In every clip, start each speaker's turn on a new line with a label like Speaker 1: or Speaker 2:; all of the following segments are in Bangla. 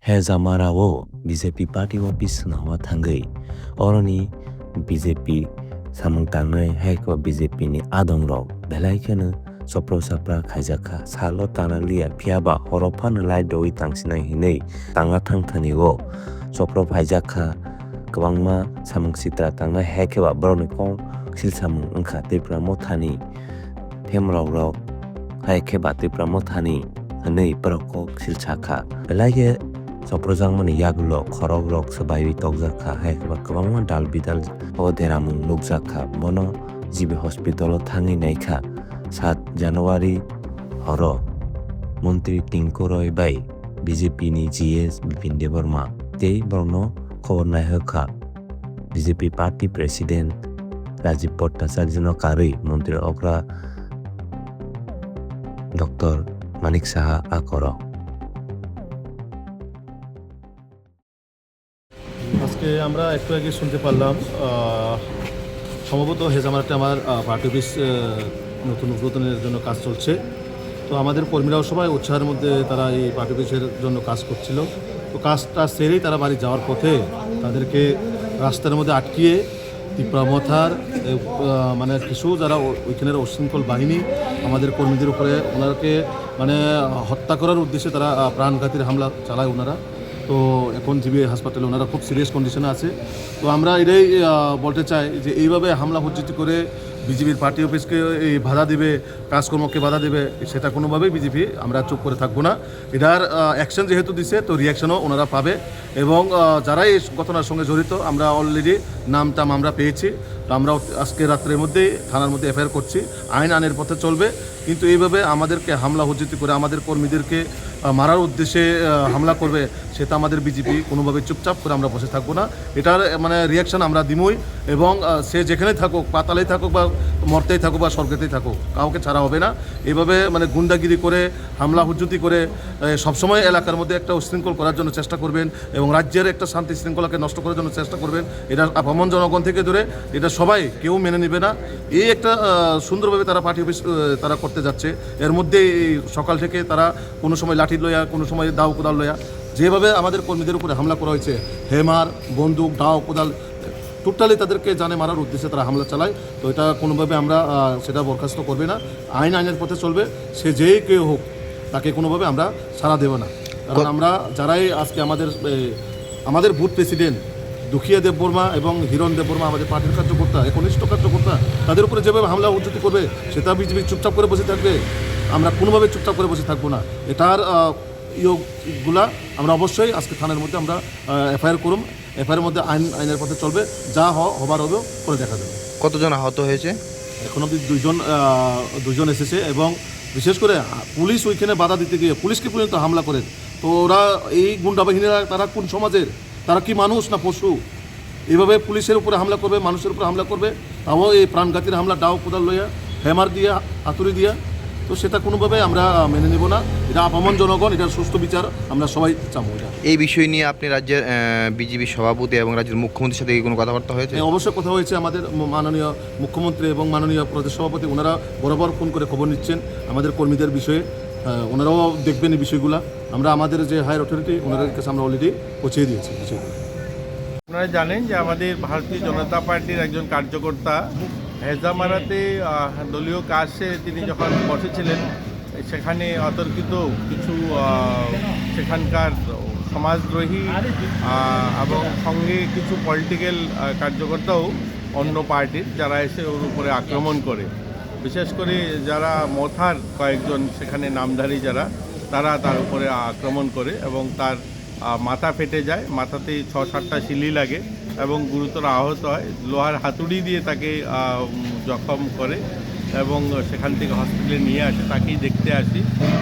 Speaker 1: 해자마라wo BJP party office nawa thangai oroni BJP samung tangnai haiko BJP ni adongrok belaikhano sopro sapra khaijaka salo tanalia phiaba horopan lai doi tangsinai hinei tanga thangthanigo sopro phaijaka kwangma samung sitra tangnai haikeba broni kong silsamung angkha tepra mothani themrok haikeba tepra mothani hanei prokok silchaka belaike Soprojangmani yagulo khorokrok sabai tokjaka haikeba kwbangma dal bidal o deramung nukjaka bono jibi hospital o thangi naikha 7 January horo Montri Tingkoroi bai BJP ni GS Bipin Deborma tei borno khobor naihokha BJP party president Rajiv Bhattacharya no karui Montri Okra Dr. Manik Saha akoro
Speaker 2: আজকে আমরা একটু আগে শুনতে পারলাম সম্ভবত হেজামারাতে আমার পার্টি অফিস নতুন উদ্বোধনের জন্য কাজ চলছে। তো আমাদের কর্মীরাও সবাই উৎসাহের মধ্যে তারা এই পার্টি অফিসের জন্য কাজ করছিল। তো কাজটা সেরেই তারা বাড়ি যাওয়ার পথে তাদেরকে রাস্তার মধ্যে আটকিয়ে তীব্রমথার মানে কিছু যারা ওইখানের উশৃঙ্খল বাহিনী আমাদের কর্মীদের উপরে ওনাকে মানে হত্যা করার উদ্দেশ্যে তারা প্রাণঘাতী হামলা চালায় ওনারা। তো এখন জিবি হাসপাতালে ওনারা খুব সিরিয়াস কন্ডিশনে আছে। তো আমরা এটাই বলতে চাই যে এইভাবে হামলা হুজ্জিত করে বিজেপির পার্টি অফিসকে এই বাধা দেবে, কাজকর্মকে বাধা দেবে, সেটা কোনোভাবেই বিজেপি আমরা চুপ করে থাকবো না। এটার অ্যাকশন যেহেতু দিছে তো রিয়াকশনও ওনারা পাবে এবং যারা এই ঘটনার সঙ্গে জড়িত আমরা অলরেডি নাম আমরা পেয়েছি। তো আমরা আজকে রাত্রের মধ্যেই থানার মধ্যে এফআইআর করছি, আইনের পথে চলবে। কিন্তু এইভাবে আমাদেরকে হামলা হুজ্জিত করে আমাদের কর্মীদেরকে মারার উদ্দেশ্যে হামলা করবে সেটা আমাদের বিজেপি কোনোভাবে চুপচাপ করে আমরা বসে থাকবো না। এটার মানে রিয়াকশান আমরা দিমই এবং সে যেখানেই থাকুক, পাতালেই থাকুক বা মর্তেই থাকুক বা স্বর্গেতেই থাকুক, কাউকে ছাড়া হবে না। এভাবে মানে গুন্ডাগিরি করে হামলা হুজ্জুতি করে সবসময় এলাকার মধ্যে একটা উশৃঙ্খল করার জন্য চেষ্টা করবেন এবং রাজ্যের একটা শান্তি শৃঙ্খলাকে নষ্ট করার জন্য চেষ্টা করবেন। এটা আপামর জনগণ থেকে ধরে এটা সবাই কেউ মেনে নেবে না। এই একটা সুন্দরভাবে তারা পার্টি অফিস তারা করতে যাচ্ছে। এর মধ্যে সকাল থেকে তারা কোনো সময় লাঠি লইয়া, কোনো সময় দাও কোদাল লইয়া যেভাবে আমাদের কর্মীদের উপরে হামলা করা হয়েছে, হেমার বন্দুক দাও কোদাল টোটালি তাদেরকে জানে মারার উদ্দেশ্যে তারা হামলা চালায়। তো এটা কোনোভাবে আমরা সেটা বরখাস্ত করবে না। আইনের পথে চলবে, সে যেই কেউ হোক তাকে কোনোভাবে আমরা ছাড়া দেব না। কারণ আমরা যারাই আজকে আমাদের বুথ প্রেসিডেন্ট দুখিয়া দেববর্মা এবং হিরণ দেববর্মা আমাদের পার্টির কার্যকর্তা, একনিষ্ঠ কার্যকর্তা, তাদের উপরে যেভাবে হামলা উজ্জুতি করবে সেটা বিজেপি চুপচাপ করে বসে থাকবে। আমরা কোনোভাবে চুপচাপ করে বসে থাকবো না। এটার ইয়েগুলা আমরা অবশ্যই আজকে থানার মধ্যে আমরা এফআইআর করুম। এফআইআর মধ্যে আইনের পথে চলবে, যা হবার হবেও করে দেখা যাবে।
Speaker 3: কতজন আহত হয়েছে? এখন
Speaker 2: অবধি দুইজন এসেছে এবং বিশেষ করে পুলিশ ওইখানে বাধা দিতে গিয়ে পুলিশকে পর্যন্ত হামলা করে। তো ওরা এই গুন্ডা বাহিনীরা তারা কোন সমাজের, তারা কি মানুষ না পশু? এইভাবে পুলিশের উপরে হামলা করবে, মানুষের উপরে হামলা করবে, তাও এই প্রাণঘাতীর হামলা ডাও কোদাল লইয়া, হ্যামার দিয়া, হাতুড়ি দিয়া। তো সেটা কোনোভাবে আমরা মেনে নেব না। এটা আপামর জনগণ, এটার সুস্থ বিচার আমরা সবাই চাবো। এটা
Speaker 3: এই বিষয় নিয়ে আপনি রাজ্যের বিজেপি সভাপতি এবং রাজ্যের মুখ্যমন্ত্রীর সাথে কোনো কথাবার্তা হয়েছে?
Speaker 2: অবশ্যই কথা হয়েছে। আমাদের মাননীয় মুখ্যমন্ত্রী এবং মাননীয় প্রদেশ সভাপতি ওনারা বরাবর ফোন করে খবর নিচ্ছেন আমাদের কর্মীদের বিষয়ে। ওনারাও দেখবেন এই বিষয়গুলো। আমরা আমাদের যে হায়ার অথরিটি ওনাদের কাছে আমরা অলরেডি পৌঁছে দিয়েছি বিষয়গুলো।
Speaker 4: আপনারা জানেন যে আমাদের ভারতীয় জনতা পার্টির একজন কার্যকর্তা হেজামারাতে দলীয় কাজে তিনি যখন বসেছিলেন, সেখানে অতর্কিত কিছু সেখানকার সমাজদ্রোহী এবং সঙ্গে কিছু পলিটিক্যাল কার্যকর্তাও অন্য পার্টির যারা এসে ওর উপরে আক্রমণ করে। বিশেষ করে যারা মথার কয়েকজন সেখানে নামধারী যারা, তারা তার উপরে আক্রমণ করে এবং তার মাথা ফেটে যায়, মাথাতে 6-7টা সিলি লাগে এবং গুরুতর আহত হয়। লোহার হাতুড়ি দিয়ে তাকে জখম করে এবং সেখান থেকে হসপিটালে নিয়ে আসে, তাকেই দেখতে আসি।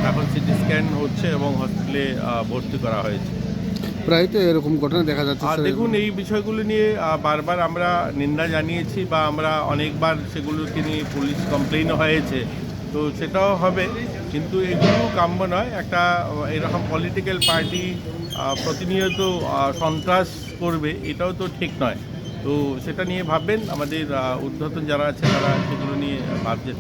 Speaker 4: এখন সিটি স্ক্যান হচ্ছে এবং হসপিটালে ভর্তি করা হয়েছে।
Speaker 5: প্রায় তো এরকম ঘটনা দেখা যাচ্ছে।
Speaker 4: দেখুন, এই বিষয়গুলো নিয়ে বারবার আমরা নিন্দা জানিয়েছি বা আমরা অনেকবার সেগুলোকে নিয়ে পুলিশ কমপ্লেইনও হয়েছে। তো সেটাও হবে, কিন্তু এগুলো কাম্য নয়। একটা এরকম পলিটিক্যাল পার্টি প্রতিনিয়ত সন্ত্রাস করবে, এটাও তো ঠিক নয়। তো সেটা নিয়ে ভাববেন, আমাদের ঊর্ধ্বতন যারা আছে তারা সেগুলো নিয়ে ভাবছেন।